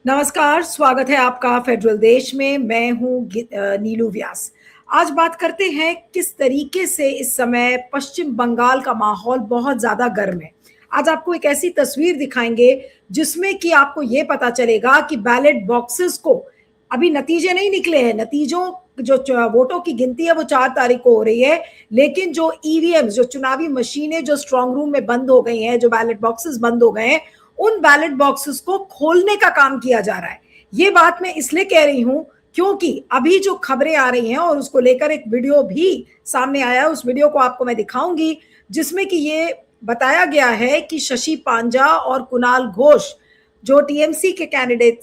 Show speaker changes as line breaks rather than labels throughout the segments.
नमस्कार, स्वागत है आपका फेडरल देश में। मैं हूं नीलू व्यास। आज बात करते हैं किस तरीके से इस समय पश्चिम बंगाल का माहौल बहुत ज्यादा गर्म है। आज आपको एक ऐसी तस्वीर दिखाएंगे जिसमें कि आपको ये पता चलेगा कि बैलेट बॉक्सेस को अभी नतीजे नहीं निकले हैं। नतीजों जो वोटों की गिनती है वो 4 तारीख को हो रही है, लेकिन जो ईवीएम, जो चुनावी मशीनें जो स्ट्रांग रूम में बंद हो गई हैं, जो बैलेट बॉक्सेस बंद हो गए हैं, उन बैलेट बॉक्सेस को खोलने का काम किया जा रहा है। ये बात मैं इसलिए कह रही हूं क्योंकि अभी जो खबरें आ रही हैं और उसको लेकर एक वीडियो भी सामने आया, उस वीडियो को आपको मैं दिखाऊंगी, जिसमें कि ये बताया गया है कि शशि पांजा और कुणाल घोष जो टीएमसी के कैंडिडेट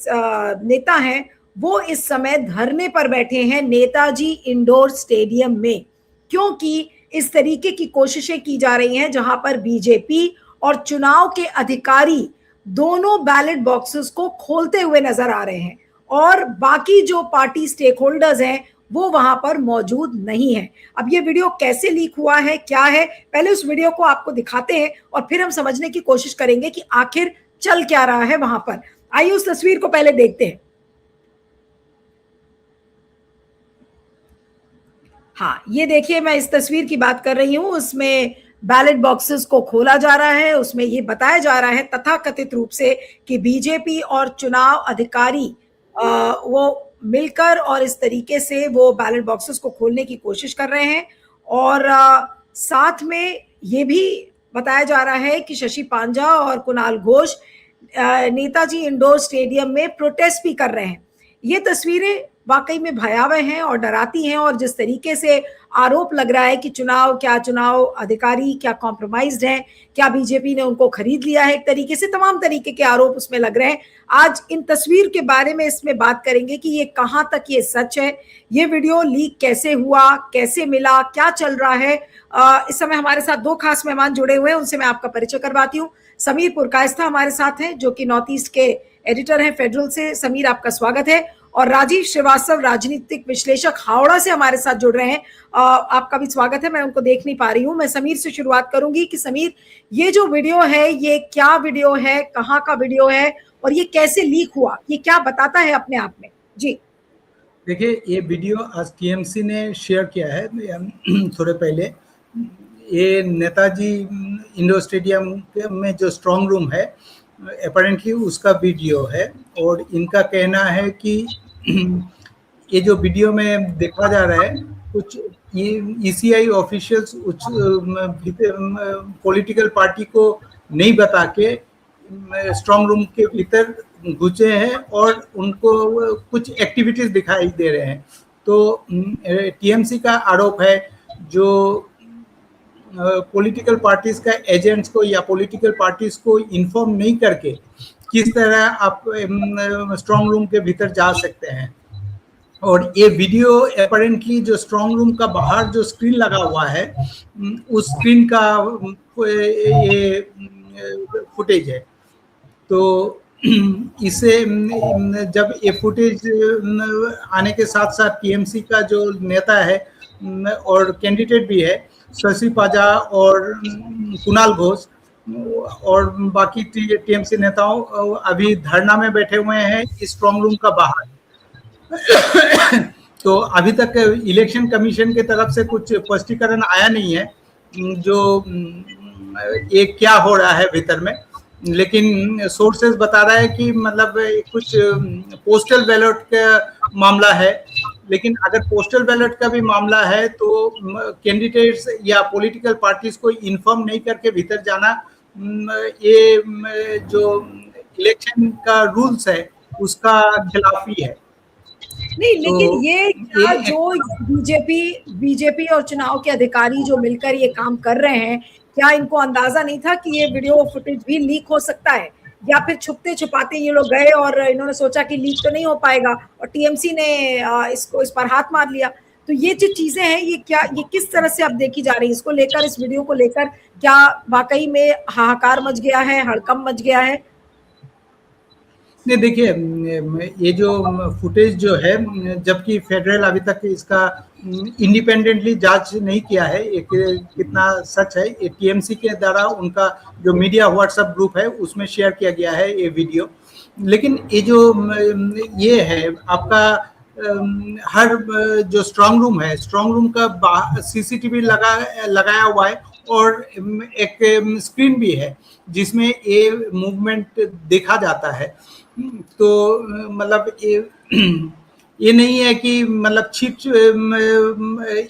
नेता हैं, वो इस समय धरने पर बैठे हैं नेताजी इंडोर स्टेडियम में, क्योंकि इस तरीके की कोशिशें की जा रही हैं जहां पर बीजेपी और चुनाव के अधिकारी दोनों बैलेट बॉक्सेस को खोलते हुए नजर आ रहे हैं और बाकी जो पार्टी स्टेक होल्डर्स हैं वो वहां पर मौजूद नहीं है। अब ये वीडियो कैसे लीक हुआ है, क्या है, पहले उस वीडियो को आपको दिखाते हैं और फिर हम समझने की कोशिश करेंगे कि आखिर चल क्या रहा है वहां पर। आइए उस तस्वीर को पहले देखते हैं। हाँ, ये देखिए, मैं इस तस्वीर की बात कर रही हूं। उसमें बैलेट बॉक्सेस को खोला जा रहा है। उसमें ये बताया जा रहा है तथाकथित रूप से कि बीजेपी और चुनाव अधिकारी वो मिलकर और इस तरीके से वो बैलेट बॉक्सेस को खोलने की कोशिश कर रहे हैं। और साथ में ये भी बताया जा रहा है कि शशि पांजा और कुणाल घोष नेताजी इंडोर स्टेडियम में प्रोटेस्ट भी कर रहे हैं। ये तस्वीरें वाकई में भयावह हैं और डराती हैं। और जिस तरीके से आरोप लग रहा है कि चुनाव अधिकारी क्या कॉम्प्रोमाइज्ड हैं, क्या बीजेपी ने उनको खरीद लिया है, एक तरीके से तमाम तरीके के आरोप उसमें लग रहे हैं। आज इन तस्वीर के बारे में इसमें बात करेंगे कि ये कहां तक ये सच है, ये वीडियो लीक कैसे हुआ, कैसे मिला, क्या चल रहा है। इस समय हमारे साथ दो खास मेहमान जुड़े हुए हैं, उनसे मैं आपका परिचय करवाती हूँ। समीर पुरकायस्था हमारे साथ हैं, जो कि नॉर्थ ईस्ट के एडिटर हैं फेडरल से। समीर, आपका स्वागत है। और राजीव श्रीवास्तव, राजनीतिक विश्लेषक, हावड़ा से हमारे साथ जुड़ रहे हैं। आपका भी स्वागत है। मैं उनको देख नहीं पा रही हूं। मैं समीर से शुरुआत करूंगी कि समीर, ये जो वीडियो है ये क्या वीडियो है, कहाँ का वीडियो है और ये कैसे लीक हुआ, ये क्या बताता है अपने आप में? जी
देखिए, ये वीडियो आज टीएमसी ने शेयर किया है थोड़े पहले। ये नेताजी इंडोर स्टेडियम में जो स्ट्रांग रूम है, अपेरेंटली उसका वीडियो है। और इनका कहना है कि ये जो वीडियो में देखा जा रहा है, कुछ ये ईसीआई ऑफिशियल्स पॉलिटिकल पार्टी को नहीं बता के स्ट्रांग रूम के भीतर घुसे हैं और उनको कुछ एक्टिविटीज दिखाई दे रहे हैं। तो टीएमसी का आरोप है जो पॉलिटिकल पार्टीज का एजेंट्स को या पॉलिटिकल पार्टीज को इन्फॉर्म नहीं करके किस तरह आप स्ट्रांग रूम के भीतर जा सकते हैं। और ये वीडियो अपेरेंटली जो स्ट्रांग रूम का बाहर जो स्क्रीन लगा हुआ है, उस स्क्रीन का ये फुटेज है। तो इसे जब ये फुटेज आने के साथ साथ टीएमसी का जो नेता है और कैंडिडेट भी है, शशि पांजा और कुणाल घोष और बाकी टीएमसी नेताओं अभी धरना में बैठे हुए हैं इस स्ट्रांग रूम का बाहर। तो अभी तक इलेक्शन कमीशन की तरफ से कुछ स्पष्टीकरण आया नहीं है जो ये क्या हो रहा है भीतर में, लेकिन सोर्सेज बता रहा है कि मतलब कुछ पोस्टल बैलेट का मामला है। लेकिन अगर पोस्टल बैलेट का भी मामला है तो कैंडिडेट्स या पॉलिटिकल पार्टीज को इन्फॉर्म नहीं करके भीतर जाना ये जो इलेक्शन का रूल्स है उसका खिलाफी है।
नहीं, लेकिन तो ये क्या जो बीजेपी और चुनाव के अधिकारी जो मिलकर ये काम कर रहे हैं, क्या इनको अंदाजा नहीं था कि ये वीडियो फुटेज भी लीक हो सकता है? या फिर छुपते छुपाते ये लोग गए और इन्होंने सोचा कि लीक तो नहीं हो पाएगा और टीएमसी ने इस पर हाथ मार लिया? तो ये जो चीजें हैं, ये किस तरह से अब देखी जा रही है? इसको लेकर, इस वीडियो को लेकर क्या वाकई में हाहाकार मच गया है, हड़कंप मच गया है?
नहीं, देखिए, ये जो फुटेज जो है, जबकि फेडरल अभी तक इसका इंडिपेंडेंटली जांच नहीं किया है ये कितना सच है। टीएमसी के द्वारा उनका जो मीडिया व्हाट्सएप ग्रुप है उसमें शेयर किया गया है ये वीडियो। लेकिन ये जो ये है आपका हर जो स्ट्रांग रूम है, स्ट्रांग रूम का सीसीटीवी लगाया हुआ है और एक स्क्रीन भी है जिसमें ये मूवमेंट देखा जाता है। तो मतलब ये नहीं है कि मतलब छिप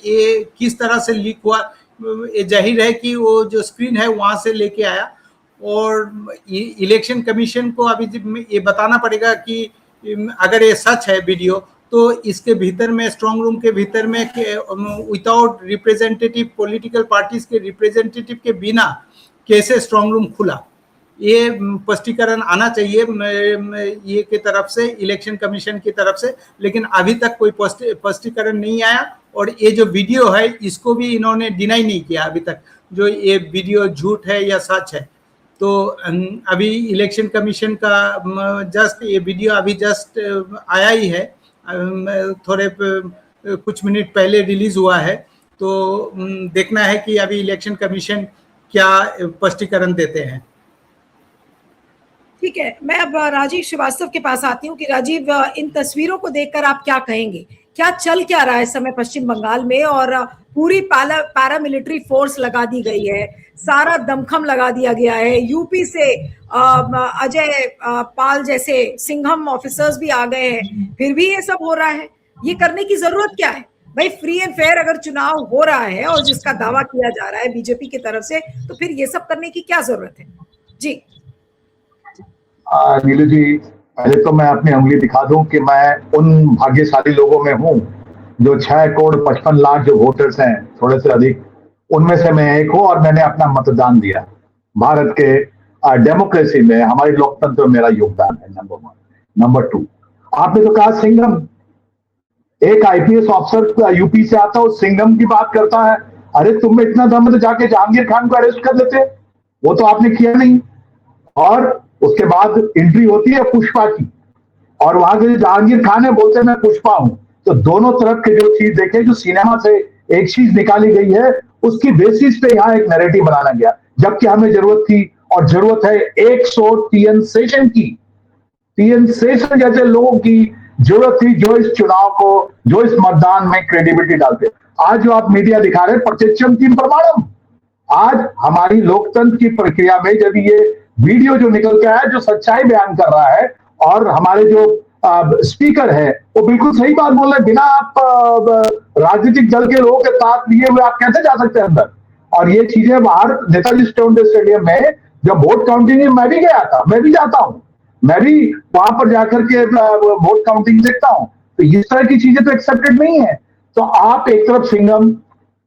ये किस तरह से लीक हुआ, ये जाहिर है कि वो जो स्क्रीन है वहां से लेके आया। और इलेक्शन कमीशन को अभी ये बताना पड़ेगा कि अगर ये सच है वीडियो, तो इसके भीतर में, स्ट्रांग रूम के भीतर में, विदाउट रिप्रेजेंटेटिव, पॉलिटिकल पार्टीज के रिप्रेजेंटेटिव के बिना कैसे स्ट्रांग रूम खुला, ये स्पष्टीकरण आना चाहिए ये की तरफ से, इलेक्शन कमीशन की तरफ से। लेकिन अभी तक कोई स्पष्टीकरण नहीं आया। और ये जो वीडियो है इसको भी इन्होंने डिनाई नहीं किया अभी तक, जो ये वीडियो झूठ है या सच है। तो अभी इलेक्शन कमीशन का जस्ट ये वीडियो अभी जस्ट आया ही है, थोड़े कुछ मिनट पहले रिलीज हुआ है। तो देखना है कि अभी इलेक्शन कमीशन क्या स्पष्टीकरण देते हैं।
ठीक है, मैं अब राजीव श्रीवास्तव के पास आती हूँ कि राजीव, इन तस्वीरों को देखकर आप क्या कहेंगे? क्या चल क्या रहा है इस समय पश्चिम बंगाल में? और पूरी पैरामिलिट्री फोर्स लगा दी गई है, सारा दमखम लगा दिया गया है। यूपी से अजय पाल जैसे सिंघम ऑफिसर्स भी आ गए हैं, फिर भी ये सब हो रहा है। ये करने की जरूरत क्या है भाई? फ्री एंड फेयर अगर चुनाव हो रहा है और जिसका दावा किया जा रहा है बीजेपी की तरफ से, तो फिर ये सब करने की क्या जरूरत है? जी
नीलू जी, पहले तो मैं अपनी उंगली दिखा दूं कि मैं उन भाग्यशाली लोगों में हूं जो 6,55,00,000 जो वोटर्स हैं, थोड़े से अधिक, उनमें से मैं एक हूं और मैंने अपना मतदान दिया। भारत के डेमोक्रेसी में, हमारी लोकतंत्र में मेरा योगदान है, नंबर 1। नंबर 2, आपने तो कहा सिंघम, एक आईपीएस ऑफिसर यूपी से आता है, सिंघम की बात करता है। अरे तुम में इतना दम है तो जाके जहांगीर खान को अरेस्ट कर लेते, वो तो आपने किया नहीं। और उसके बाद एंट्री होती है पुष्पा की, और वहां के जहांगीर खान है, बोलते हैं मैं पुष्पा हूं। तो दोनों तरफ के जो चीज देखे, जो सिनेमा से एक चीज निकाली गई है, उसकी बेसिस पे यहाँ एक नैरेटिव बनाना गया, जबकि हमें जरूरत थी और जरूरत है 100 टीएन सेशन की, टीएन सेशन जैसे लोगों की जरूरत थी, जो इस चुनाव को, जो इस मतदान में क्रेडिबिलिटी डालते। आज जो आप मीडिया दिखा रहे हैं, प्रत्यक्षम किम प्रमाणम, आज हमारी लोकतंत्र की प्रक्रिया में जब ये वीडियो जो निकल के आया, जो सच्चाई बयान कर रहा है, और हमारे जो स्पीकर है वो बिल्कुल सही बात बोल रहे हैं, बिना आप राजनीतिक दल के लोगों के साथ लिए हुए आप कैसे जा सकते हैं अंदर? और ये चीजें बाहर नेताजी स्टेडियम में जब वोट काउंटिंग में मैं भी गया था, मैं भी जाता हूं, मैं भी वहां पर जाकर के वोट काउंटिंग देखता हूं। तो इस तरह की चीजें तो एक्सेप्टेड नहीं है। तो आप एक तरफ सिंघम,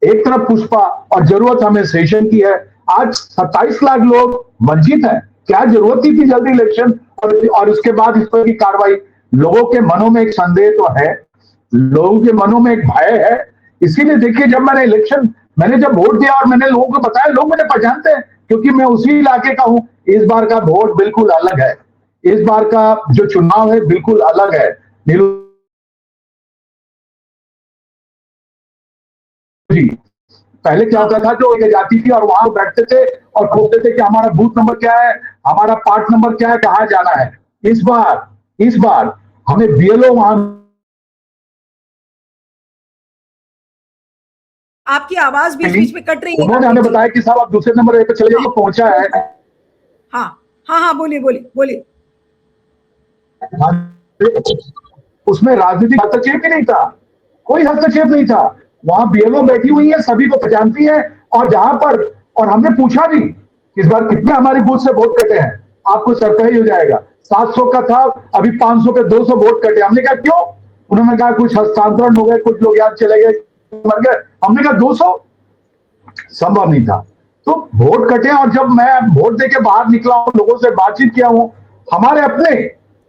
एक तरफ पुष्पा, और जरूरत हमें सेशन की है। आज 27 लाख लोग वंचित हैं, क्या जरूरत थी जल्दी इलेक्शन और उसके बाद इस तरह की कार्रवाई? लोगों के मनों में एक संदेह तो है, लोगों के मनों में एक भय है। इसीलिए देखिए, जब मैंने जब वोट दिया और मैंने लोगों को बताया, लोग मुझे पहचानते हैं क्योंकि मैं उसी इलाके का हूं। इस बार का वोट बिल्कुल अलग है, इस बार का जो चुनाव है बिल्कुल अलग है। नीलू जी, पहले क्या होता था, जो एक जाती थी और वहां बैठते थे और खोजते थे कि हमारा बूथ नंबर क्या है, हमारा पार्ट नंबर क्या है, कहां जाना है। इस बार हमें बीएलओ वहां,
आपकी आवाज बीच बीच में कट रही है।
उन्होंने हमें बताया कि साहब आप दूसरे नंबर पे चले जाइए, पहुंचा है।
हाँ हाँ हाँ, बोलिए बोलिए बोलिए।
उसमें राजनीतिक हस्तक्षेप ही नहीं था, कोई हस्तक्षेप नहीं था। वहां बीएलओ बैठी हुई है, सभी को पहचानती है। और जहां पर, और हमने पूछा भी इस बार कितने हमारी बूथ से वोट कटे हैं, आपको सरप्राइज हो जाएगा। 700 का था, अभी 500 के 200 वोट कटे। हमने कहा क्यों? उन्होंने कहा कुछ हस्तांतरण हो गए, कुछ लोग याद चले गए, मर गए। हमने कहा 200 संभव नहीं था। तो वोट कटे। और जब मैं वोट देके बाहर निकला हूं, लोगों से बातचीत किया हूं, हमारे अपने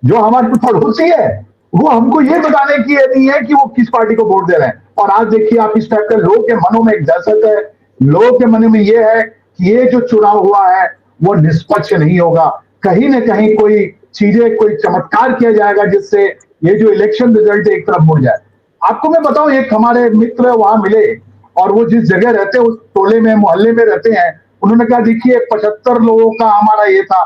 जो हमारे पड़ोसी है, वो हमको ये बताने की नहीं है कि वो किस पार्टी को वोट दे रहे हैं। और आज देखिए आप, इस टाइप के लोगों के मनों में एक दहशत है, लोगों के मन में ये है कि ये जो चुनाव हुआ है वो निष्पक्ष नहीं होगा, कहीं ना कहीं कोई चीजें, कोई चमत्कार किया जाएगा जिससे ये जो इलेक्शन रिजल्ट एक तरफ मुड़ जाए। आपको मैं बताऊं, एक हमारे मित्र वहां मिले और वो जिस जगह रहते हैं, उस टोले में, मोहल्ले में रहते हैं। उन्होंने कहा देखिए 75 लोगों का हमारा ये था,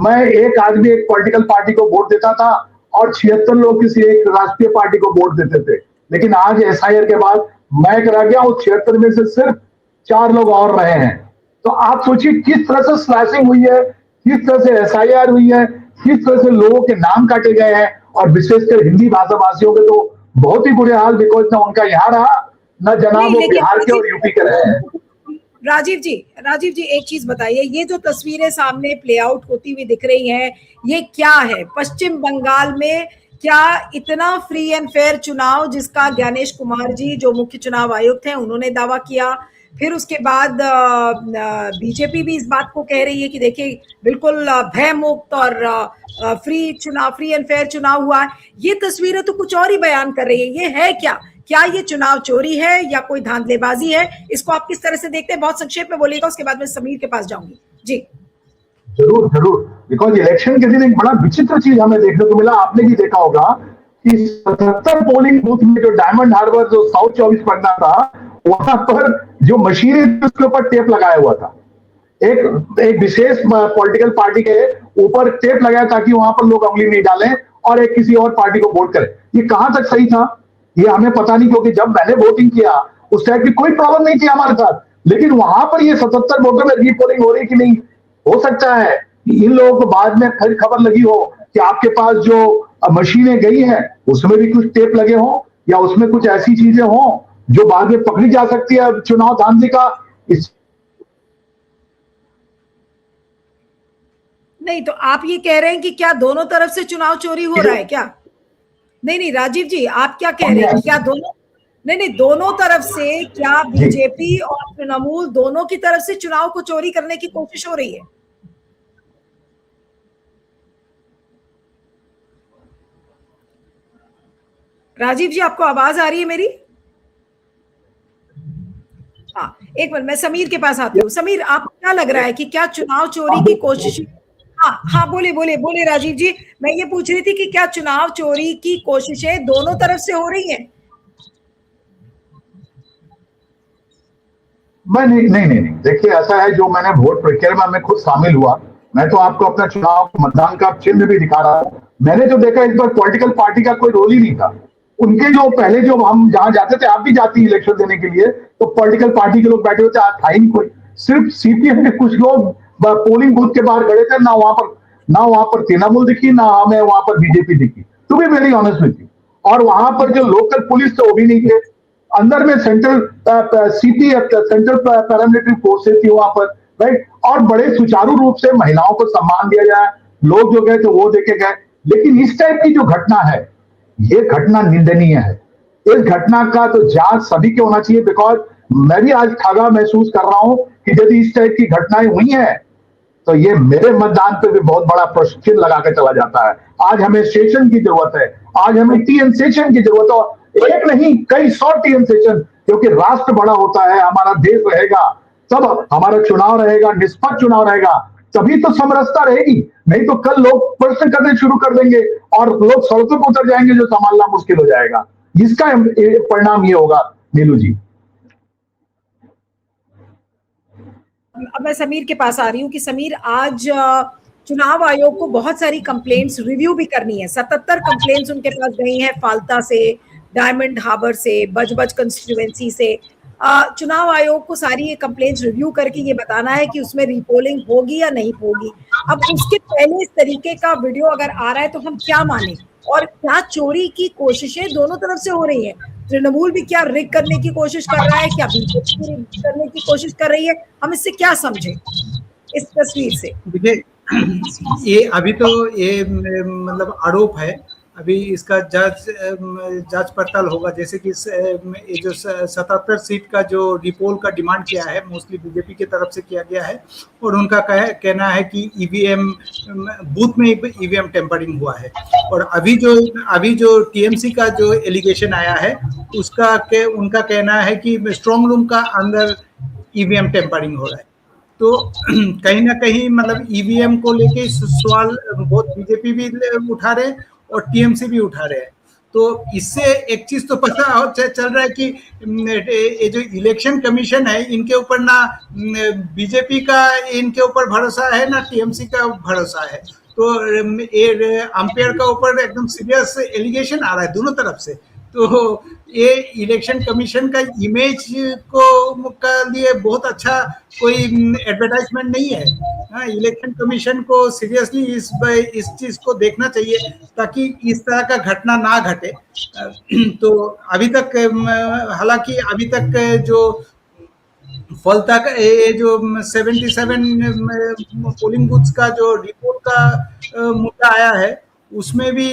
मैं एक आदमी एक पॉलिटिकल पार्टी को वोट देता था और 76 लोग किसी एक राष्ट्रीय पार्टी को वोट देते थे। लेकिन आज एसआईआर के बाद मैं रह गया, उस 76 में से सिर्फ 4 लोग और रहे हैं। तो आप सोचिए किस तरह से स्लैशिंग हुई है, किस तरह से एसआईआर हुई है, किस तरह से लोगों के नाम काटे गए हैं। और विशेषकर हिंदी भाषा भाषियों के तो बहुत ही बुरे हाल, बिकॉज ना उनका यहाँ रहा, ना जनाब वो बिहार के और यूपी के रहे हैं।
राजीव जी एक चीज बताइए, ये जो तस्वीरें सामने प्ले आउट होती हुई दिख रही हैं, ये क्या है? पश्चिम बंगाल में क्या इतना फ्री एंड फेयर चुनाव, जिसका ज्ञानेश कुमार जी जो मुख्य चुनाव आयुक्त हैं उन्होंने दावा किया, फिर उसके बाद बीजेपी भी इस बात को कह रही है कि देखिए बिल्कुल भय मुक्त और फ्री एंड फेयर चुनाव हुआ है। ये तस्वीरें तो कुछ और ही बयान कर रही है। ये है क्या ये चुनाव चोरी है या कोई धांधलेबाजी है? इसको आप किस तरह से देखते हैं? बहुत संक्षेप में बोलिएगा, उसके बाद मैं समीर के पास जाऊंगी। जी
जरूर, बिकॉज इलेक्शन के दिन एक बड़ा विचित्र चीज हमें देखने को मिला। आपने भी देखा होगा कि 77 पोलिंग बूथ में जो डायमंड हार्बर जो साउथ 24 परगना था, वहां पर जो मशीनें थी उसके ऊपर टेप लगाया हुआ था। एक विशेष पॉलिटिकल पार्टी के ऊपर टेप लगाया ताकि वहां पर लोग उंगली नहीं डालें और एक किसी और पार्टी को वोट करें। ये कहां तक सही था ये हमें पता नहीं, क्योंकि जब मैंने वोटिंग किया उस टाइप की कोई प्रॉब्लम नहीं थी हमारे साथ। लेकिन वहां पर ये 77 वोटों में रीपोलिंग हो रही कि नहीं, हो सकता है कि इन लोगों को बाद में फिर खबर लगी हो कि आपके पास जो मशीनें गई हैं उसमें भी कुछ टेप लगे हों या उसमें कुछ ऐसी चीजें हों जो बाद में पकड़ी जा सकती है चुनाव धांधली का। इस
नहीं, तो आप ये कह रहे हैं कि क्या दोनों तरफ से चुनाव चोरी हो रहा है क्या? नहीं राजीव जी, आप क्या कह रहे हैं? क्या दोनों नहीं दोनों तरफ से, क्या बीजेपी और तृणमूल दोनों की तरफ से चुनाव को चोरी करने की कोशिश हो रही है? राजीव जी, आपको आवाज आ रही है मेरी? हाँ, एक मिनट, मैं समीर के पास आती हूँ। समीर, आपको क्या लग रहा है कि क्या चुनाव चोरी की कोशिश? हाँ बोले राजीव जी। मैं ये पूछ रही थी कि क्या चुनाव चोरी की कोशिशें दोनों तरफ से हो रही हैं?
नहीं, देखिए ऐसा है, जो मैंने वोट प्रक्रिया में खुद शामिल हुआ, मैं तो आपको अपना चुनाव मतदान का चिन्ह भी दिखा रहा हूं। मैंने जो देखा इस बार पॉलिटिकल पार्टी का कोई रोल ही नहीं था। उनके जो पहले जो हम जहां जाते थे, आप भी जाती इलेक्शन देने के लिए, तो पॉलिटिकल पार्टी के लोग बैठे होते, आज था ही नहीं कोई। सिर्फ सीपीएम के कुछ लोग पोलिंग बूथ के बाहर खड़े थे, ना वहां पर तृणमूल दिखी, ना हमें वहां पर बीजेपी दिखी, to be very honest with you. और वहां पर जो लोकल पुलिस थे वो भी नहीं थे। अंदर में सेंट्रल सेंट्रल पैरामिलिट्री फोर्सेस थी वहां पर, राइट। और बड़े सुचारू रूप से महिलाओं को सम्मान दिया जाए, लोग जो गए थे वो देखे गए। लेकिन इस टाइप की जो घटना है, ये घटना निंदनीय है। इस घटना का तो जांच सभी के होना चाहिए, बिकॉज मैं भी आज ठगा महसूस कर रहा हूं कि यदि इस टाइप की घटनाएं हुई हैं तो ये मेरे मतदान पे भी बहुत बड़ा प्रश्न चिन्ह लगा के चला जाता है। आज हमें सेशन की जरूरत है, आज हमें टीएन सेशन की जरूरत है, एक नहीं कई 100 टीएन सेशन, क्योंकि राष्ट्र बड़ा होता है, हमारा देश रहेगा तब हमारा चुनाव रहेगा, निष्पक्ष चुनाव रहेगा, तभी तो समरसता रहेगी। नहीं तो कल लोग प्रश्न करने शुरू कर देंगे और लोग सड़कों पर उतर जाएंगे, जो संभालना मुश्किल हो जाएगा। इसका परिणाम ये होगा। नीलू जी,
अब मैं समीर के पास आ रही हूँ कि समीर, आज चुनाव आयोग को बहुत सारी कंप्लेंट्स रिव्यू भी करनी है। 77 कंप्लेंट्स उनके पास गई हैं, फाल्ता से, डायमंड हार्बर से, बजबज कंस्टिट्यूएंसी से। चुनाव आयोग को सारी ये कंप्लेंट्स रिव्यू करके ये बताना है कि उसमें रीपोलिंग होगी या नहीं होगी। अब उसके पहले इस तरीके का वीडियो अगर आ रहा है तो हम क्या माने? और क्या चोरी की कोशिशें दोनों तरफ से हो रही है? तृणमूल भी क्या रिग करने की कोशिश कर रहा है, क्या बीजेपी रिग करने की कोशिश कर रही है? हम इससे क्या समझे इस तस्वीर से?
देखिए, ये अभी तो ये मतलब आरोप है, अभी इसका जांच पड़ताल होगा। जैसे कि ये जो 77 सीट का जो रिपोल का डिमांड किया है, मोस्टली बीजेपी की तरफ से किया गया है, और उनका कहना है कि ईवीएम बूथ में ईवीएम टेम्परिंग हुआ है। और अभी जो टीएमसी का जो एलिगेशन आया है उनका कहना है कि स्ट्रॉन्ग रूम का अंदर ईवीएम टेम्परिंग हो रहा है। तो कहीं ना कहीं मतलब ईवीएम को लेके सवाल बहुत बीजेपी भी उठा रहे हैं और टीएमसी भी उठा रहे हैं। तो इससे एक चीज तो पता चल रहा है कि ये जो इलेक्शन कमीशन है इनके ऊपर ना बीजेपी का इनके ऊपर भरोसा है ना टीएमसी का भरोसा है। तो ये अंपायर का ऊपर एकदम सीरियस एलिगेशन आ रहा है दोनों तरफ से। तो ये इलेक्शन कमीशन का इमेज को का लिए बहुत अच्छा कोई एडवर्टाइजमेंट नहीं है। हाँ, इलेक्शन कमीशन को सीरियसली इस चीज को देखना चाहिए ताकि इस तरह का घटना ना घटे। तो अभी तक हालांकि अभी तक जो फल तक ये जो 77 पोलिंग बूथ्स का जो रिपोर्ट का मुद्दा आया है उसमें भी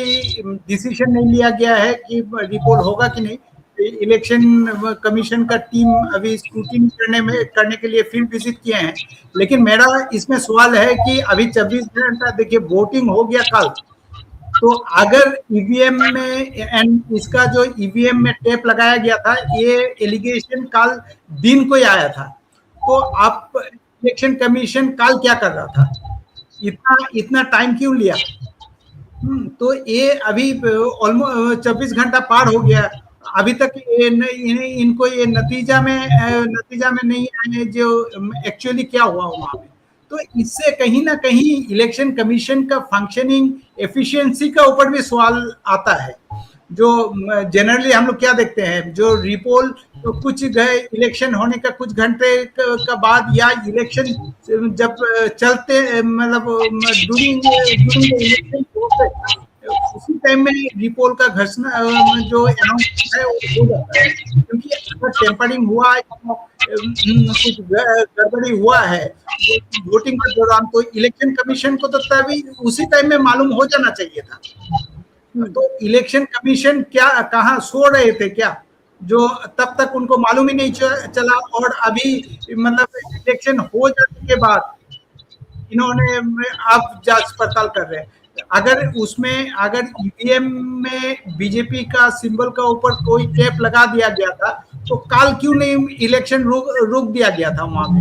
डिसीजन नहीं लिया गया है कि रिपोर्ट होगा कि नहीं। इलेक्शन कमीशन का टीम अभी स्क्रूटिनी करने के लिए फील्ड विजिट किए हैं। लेकिन मेरा इसमें सवाल है कि अभी 24 घंटा देखिए वोटिंग हो गया कल, तो अगर ईवीएम में एंड इसका जो ईवीएम में टेप लगाया गया था ये एलिगेशन कल दिन को ही आया था, तो आप इलेक्शन कमीशन कल क्या कर रहा था, इतना टाइम क्यों लिया? तो ये अभी ऑलमोस्ट 24 घंटा पार हो गया, अभी तक इनको ये नतीजा में नहीं आए जो एक्चुअली क्या हुआ वहां पे। तो इससे कहीं ना कहीं इलेक्शन कमीशन का फंक्शनिंग एफिशिएंसी का ऊपर भी सवाल आता है। जो जनरली हम लोग क्या देखते हैं, जो रिपोल तो कुछ गए इलेक्शन होने का कुछ घंटे का बाद या इलेक्शन जब चलते मतलब ड्यूरिंग इलेक्शन उसी टाइम में रिपोल का घोषणा जो अनाउंस है वो हो जाता है। क्योंकि अगर टेम्परिंग हुआ है कुछ गड़बड़ी हुआ है वोटिंग के दौरान तो इलेक्शन कमीशन को तो तभी उसी टाइम में मालूम हो जाना चाहिए था। तो इलेक्शन कमीशन क्या कहाँ सो रहे थे क्या, जो तब तक उनको मालूम ही नहीं चला, और अभी मतलब इलेक्शन हो जाने के बाद इन्होंने अब जांच पड़ताल कर रहे हैं। अगर उसमें अगर ईवीएम में बीजेपी का सिंबल का ऊपर कोई टेप लगा दिया गया था तो कल क्यों नहीं इलेक्शन रोक दिया गया था? वहां पे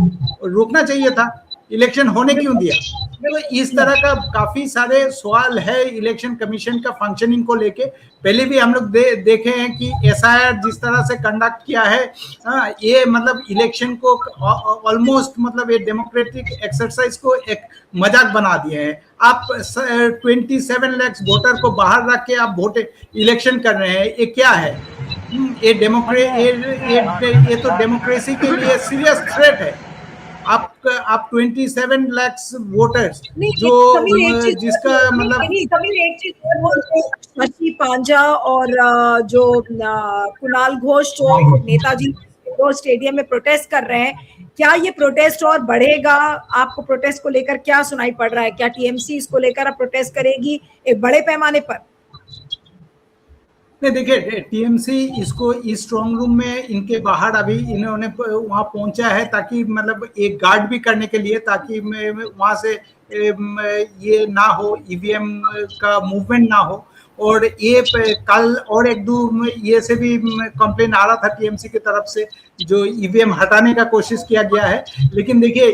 रोकना चाहिए था, इलेक्शन होने क्यों दिया? तो इस तरह का काफी सारे सवाल है इलेक्शन कमीशन का फंक्शनिंग को लेके। पहले भी हम लोग देखे हैं कि एसआईआर जिस तरह से कंडक्ट किया है ये मतलब इलेक्शन को ऑलमोस्ट मतलब ये डेमोक्रेटिक एक्सरसाइज को एक मजाक बना दिए हैं। आप 27 लाख वोटर को बाहर रख के आप इलेक्शन कर रहे हैं, ये क्या है? ये तो डेमोक्रेसी के लिए सीरियस थ्रेट है। आप 27 लाख वोटर्स जो जिसका मतलब
एक चीज शशि पांजा और जो कुणाल घोष जो नेताजी स्टेडियम में प्रोटेस्ट कर रहे हैं, क्या ये प्रोटेस्ट और बढ़ेगा? आपको प्रोटेस्ट को लेकर क्या सुनाई पड़ रहा है? क्या टीएमसी इसको लेकर अब प्रोटेस्ट करेगी एक बड़े पैमाने पर?
नहीं, देखिए टीएमसी इसको इस स्ट्रॉन्ग रूम में इनके बाहर अभी इन्होंने वहां पहुंचा है ताकि मतलब एक गार्ड भी करने के लिए, ताकि वहां से ये ना हो, ईवीएम का मूवमेंट ना हो। और ये कल और एक दो ये से भी कंप्लेन आ रहा था टीएमसी की तरफ से, जो ईवीएम हटाने का कोशिश किया गया है। लेकिन देखिए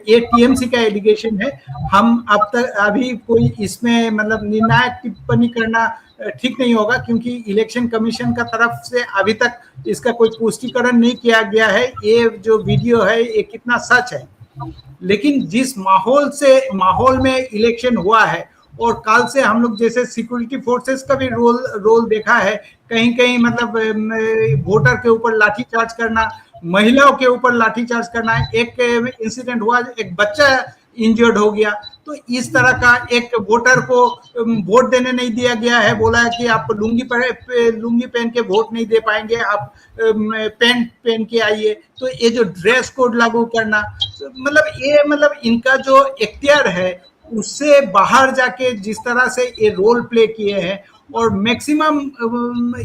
ये टीएमसी का एलिगेशन है, हम अब तक अभी कोई इसमें मतलब निर्णायक टिप्पणी करना ठीक नहीं होगा, क्योंकि इलेक्शन कमीशन का तरफ से अभी तक इसका कोई पुष्टिकरण नहीं किया गया है ये जो वीडियो है ये कितना सच है। लेकिन जिस माहौल में इलेक्शन हुआ है, और कल से हम लोग जैसे सिक्योरिटी फोर्सेस का भी रोल देखा है, कहीं कहीं मतलब वोटर के ऊपर लाठीचार्ज करना, महिलाओं के ऊपर लाठीचार्ज करना। एक इंसिडेंट हुआ, एक बच्चा इंजर्ड हो गया, तो इस तरह का एक वोटर को वोट देने नहीं दिया गया है, बोला है कि आप लुंगी पहन के वोट नहीं दे पाएंगे, आप पैंट पहन के आइए। तो ये जो ड्रेस कोड लागू करना, मतलब इनका जो इख्तियार है उससे बाहर जाके जिस तरह से ये रोल प्ले किए हैं, और मैक्सिमम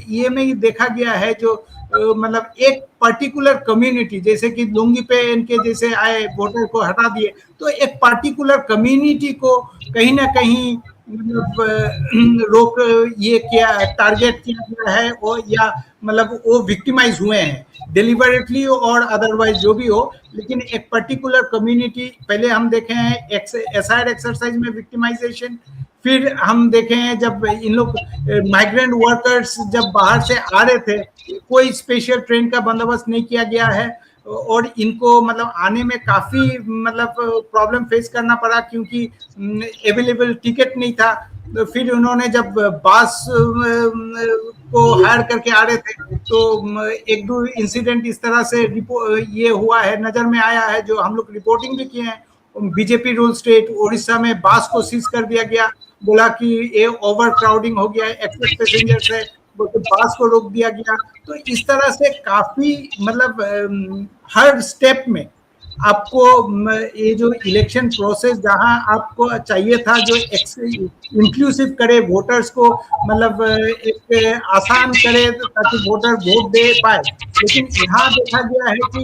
ये में देखा गया है जो मतलब एक पर्टिकुलर कम्युनिटी, जैसे कि लुंगी पहन के जैसे आए वोटर को हटा दिए, तो एक पर्टिकुलर कम्युनिटी को कहीं ना कहीं मतलब ये किया, टारगेट किया गया है, और या मतलब वो विक्टिमाइज हुए हैं डिलिबरेटली और अदरवाइज जो भी हो। लेकिन एक पर्टिकुलर कम्युनिटी, पहले हम देखे हैं एसआईआर एक्सरसाइज में विक्टिमाइजेशन, फिर हम देखे हैं जब इन लोग माइग्रेंट वर्कर्स जब बाहर से आ रहे थे, कोई स्पेशल ट्रेन का बंदोबस्त नहीं किया गया है और इनको मतलब आने में काफी मतलब प्रॉब्लम फेस करना पड़ा क्योंकि अवेलेबल टिकट नहीं था। तो फिर उन्होंने जब बस को हायर करके आ रहे थे तो एक दो इंसिडेंट इस तरह से ये हुआ है, नजर में आया है, जो हम लोग रिपोर्टिंग भी किए हैं। बीजेपी रूल स्टेट उड़ीसा में बस को सीज कर दिया गया, बोला कि ये ओवर क्राउडिंग हो गया है, एक्सेस पैसेंजर्स है, बस को रोक दिया गया। तो इस तरह से काफी मतलब हर स्टेप में आपको ये जो इलेक्शन प्रोसेस जहां आपको चाहिए था जो इंक्लूसिव करे वोटर्स को, मतलब एक आसान करे ताकि वोटर वोट दे पाए, लेकिन यहाँ देखा गया है कि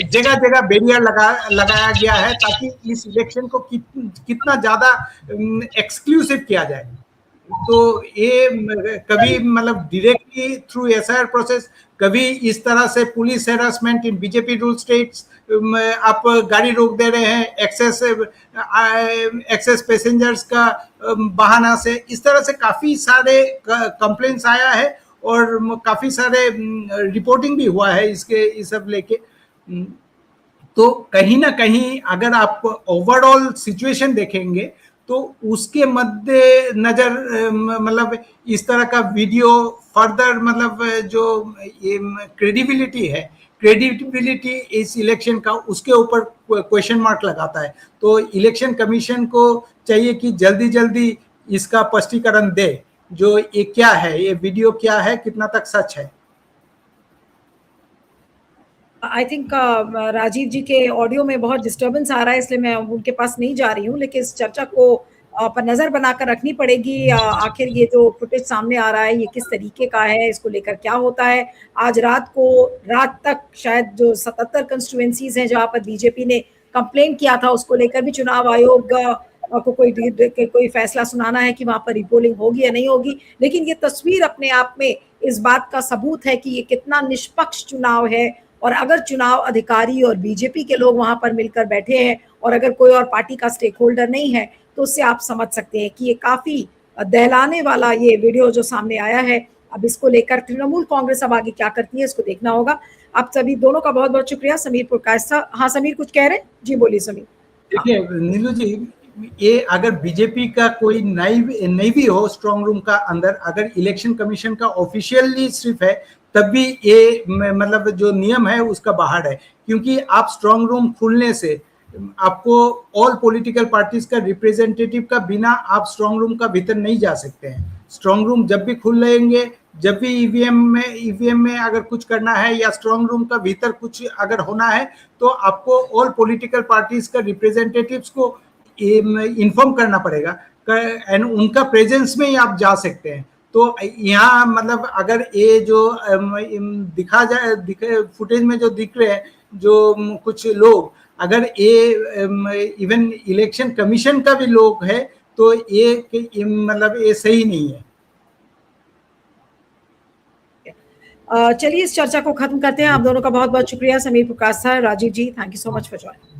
जगह जगह बैरियर लगाया गया है ताकि इस इलेक्शन को कितना ज्यादा एक्सक्लूसिव किया जाए। तो ये कभी मतलब डायरेक्टली थ्रू एसआईआर प्रोसेस, कभी इस तरह से police harassment in BJP rule states, आप गाड़ी रोक दे रहे हैं एक्सेस पैसेंजर्स का बहाना से, इस तरह से काफी सारे कंप्लेंट्स आया है और काफी सारे रिपोर्टिंग भी हुआ है इसके इस सब लेके। तो कहीं ना कहीं अगर आप ओवरऑल सिचुएशन देखेंगे तो उसके मध्य नजर मतलब इस तरह का वीडियो फर्दर मतलब जो क्रेडिबिलिटी इस इलेक्शन का, उसके ऊपर क्वेश्चन मार्क लगाता है। तो इलेक्शन कमीशन को चाहिए कि जल्दी जल्दी इसका स्पष्टीकरण दे, जो ये क्या है, ये वीडियो क्या है, कितना तक सच है।
आई थिंक राजीव जी के ऑडियो में बहुत डिस्टर्बेंस आ रहा है, इसलिए मैं उनके पास नहीं जा रही हूँ, लेकिन इस चर्चा को पर नजर बनाकर रखनी पड़ेगी। आखिर ये जो फुटेज सामने आ रहा है ये किस तरीके का है, इसको लेकर क्या होता है। आज रात तक शायद जो 77 कंस्टिट्यूएंसीज हैं जहां पर बीजेपी ने कंप्लेन किया था, उसको लेकर भी चुनाव आयोग को कोई फैसला सुनाना है कि वहां पर रिपोलिंग होगी या नहीं होगी। लेकिन ये तस्वीर अपने आप में इस बात का सबूत है कि ये कितना निष्पक्ष चुनाव है, और अगर चुनाव अधिकारी और बीजेपी के लोग वहां पर मिलकर बैठे हैं और अगर कोई और पार्टी का स्टेक होल्डर नहीं है, तो उससे आप समझ सकते हैं कि ये काफी दहलाने वाला ये वीडियो जो सामने आया है। अब इसको लेकर तृणमूल कांग्रेस अब आगे क्या करती है, इसको देखना होगा। आप सभी दोनों का बहुत बहुत शुक्रिया। समीर प्रकाश था। हाँ समीर कुछ कह रहे हैं? जी बोलिए समीर।
देखिए नीलू जी, ये अगर बीजेपी का कोई नहीं भी हो स्ट्रांग रूम का अंदर, अगर इलेक्शन कमीशन का ऑफिशियली सिर्फ है, तब भी ये मतलब जो नियम है उसका बाहर है, क्योंकि आप स्ट्रांग रूम खुलने से आपको ऑल पॉलिटिकल पार्टीज का रिप्रेजेंटेटिव का बिना आप स्ट्रांग रूम का भीतर नहीं जा सकते हैं। स्ट्रांग रूम जब भी खुल रहेंगे, जब भी ईवीएम में अगर कुछ करना है या स्ट्रांग रूम का भीतर कुछ अगर होना है, तो आपको ऑल पॉलिटिकल पार्टीज का रिप्रेजेंटेटिव्स को इन्फॉर्म करना पड़ेगा एंड उनका प्रेजेंस में ही आप जा सकते हैं। तो यहाँ मतलब अगर ये जो फुटेज में जो दिख रहे हैं जो कुछ लोग, अगर ये इवन इलेक्शन कमीशन का भी लोग है, तो ये मतलब ये सही नहीं है।
चलिए इस चर्चा को खत्म करते हैं। आप दोनों का बहुत बहुत शुक्रिया। Sameer Prakash sir, Rajeev ji, thank you so much for joining.